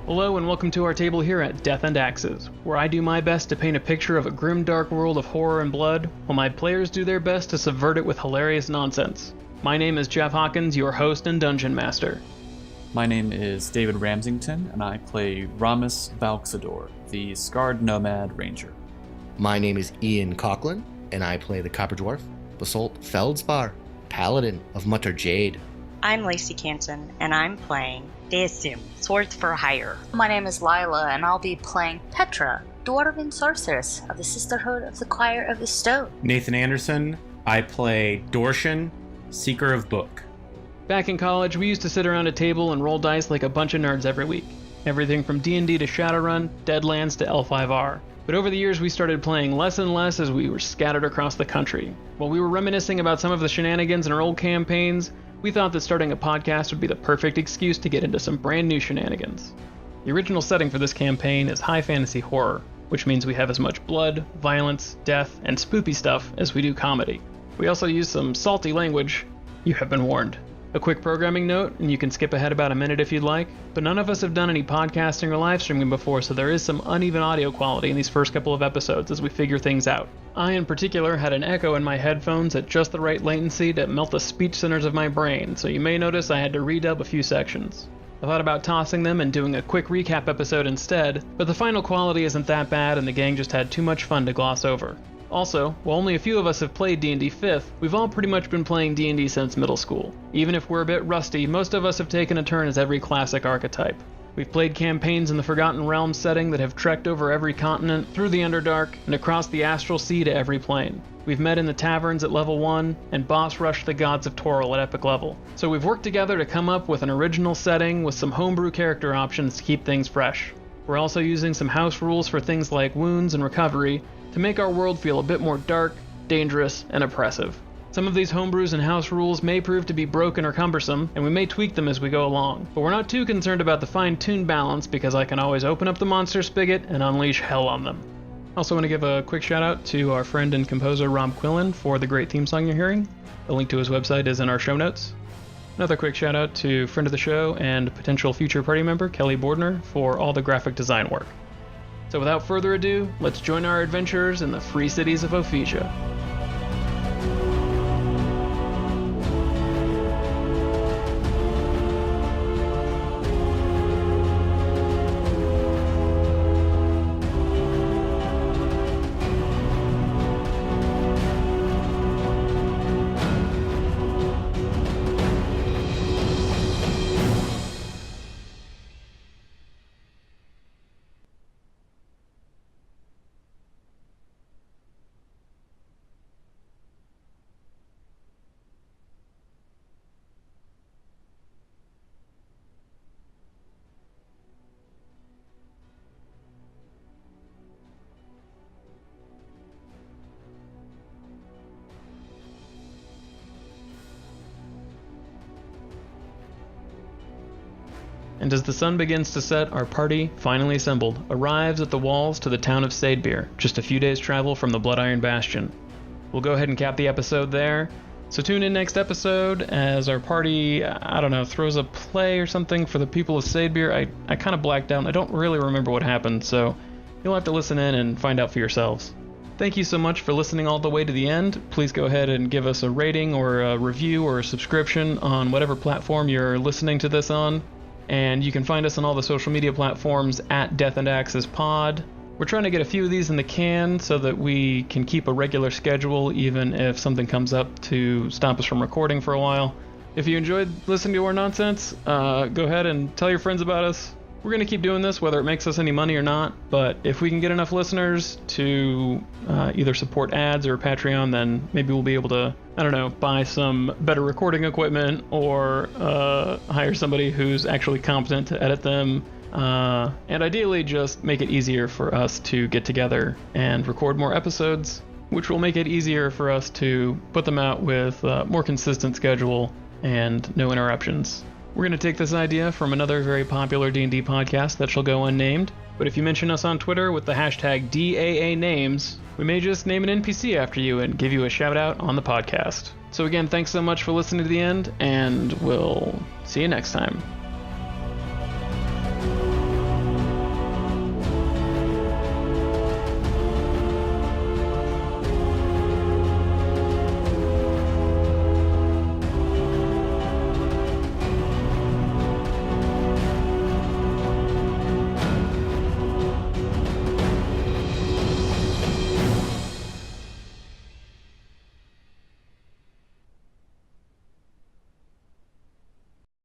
Hello and welcome to our table here at Death and Axes, where I do my best to paint a picture of a grim dark world of horror and blood, while my players do their best to subvert it with hilarious nonsense. My name is Jeff Hawkins, your host and dungeon master. My name is David Ramsington, and I play Ramus Valxador, the Scarred Nomad Ranger. My name is Ian Coughlin, and I play the Copper Dwarf, Basalt Feldspar, Paladin of Mutter Jade. I'm Lacey Canton, and I'm playing Deasim, Swords for Hire. My name is Lila, and I'll be playing Petra, Dwarven Sorceress of the Sisterhood of the Choir of the Stone. Nathan Anderson, I play Dorshan, Seeker of Book. Back in college, we used to sit around a table and roll dice like a bunch of nerds every week. Everything from D&D to Shadowrun, Deadlands to L5R. But over the years, we started playing less and less as we were scattered across the country. While we were reminiscing about some of the shenanigans in our old campaigns, we thought that starting a podcast would be the perfect excuse to get into some brand new shenanigans. The original setting for this campaign is high fantasy horror, which means we have as much blood, violence, death, and spoopy stuff as we do comedy. We also use some salty language. You have been warned. A quick programming note, and you can skip ahead about a minute if you'd like, but none of us have done any podcasting or live streaming before, so there is some uneven audio quality in these first couple of episodes as we figure things out. I, in particular, had an echo in my headphones at just the right latency to melt the speech centers of my brain, so you may notice I had to redub a few sections. I thought about tossing them and doing a quick recap episode instead, but the final quality isn't that bad and the gang just had too much fun to gloss over. Also, while only a few of us have played D&D 5th, we've all pretty much been playing D&D since middle school. Even if we're a bit rusty, most of us have taken a turn as every classic archetype. We've played campaigns in the Forgotten Realms setting that have trekked over every continent, through the Underdark, and across the Astral Sea to every plane. We've met in the taverns at level 1, and boss rushed the gods of Toril at epic level. So we've worked together to come up with an original setting with some homebrew character options to keep things fresh. We're also using some house rules for things like wounds and recovery, to make our world feel a bit more dark, dangerous, and oppressive. Some of these homebrews and house rules may prove to be broken or cumbersome, and we may tweak them as we go along, but we're not too concerned about the fine-tuned balance because I can always open up the monster spigot and unleash hell on them. Also want to give a quick shout out to our friend and composer Rob Quillen for the great theme song you're hearing. The link to his website is in our show notes. Another quick shout out to friend of the show and potential future party member Kelly Bordner for all the graphic design work. So without further ado, let's join our adventurers in the free cities of Ophidia. And as the sun begins to set, our party, finally assembled, arrives at the walls to the town of Sadebeer, just a few days' travel from the Blood Iron Bastion. We'll go ahead and cap the episode there, so tune in next episode as our party, throws a play or something for the people of Sadebeer. I kind of blacked out, I don't really remember what happened, so you'll have to listen in and find out for yourselves. Thank you so much for listening all the way to the end. Please go ahead and give us a rating or a review or a subscription on whatever platform you're listening to this on. And you can find us on all the social media platforms at Death and Axes Pod. We're trying to get a few of these in the can so that we can keep a regular schedule even if something comes up to stop us from recording for a while. If you enjoyed listening to our nonsense, go ahead and tell your friends about us. We're going to keep doing this whether it makes us any money or not, but if we can get enough listeners to either support ads or Patreon, then maybe we'll be able to, buy some better recording equipment or hire somebody who's actually competent to edit them, and ideally just make it easier for us to get together and record more episodes, which will make it easier for us to put them out with a more consistent schedule and no interruptions. We're going to take this idea from another very popular D&D podcast that shall go unnamed, but if you mention us on Twitter with the hashtag DAANames, we may just name an NPC after you and give you a shout out on the podcast. So again, thanks so much for listening to the end, and we'll see you next time.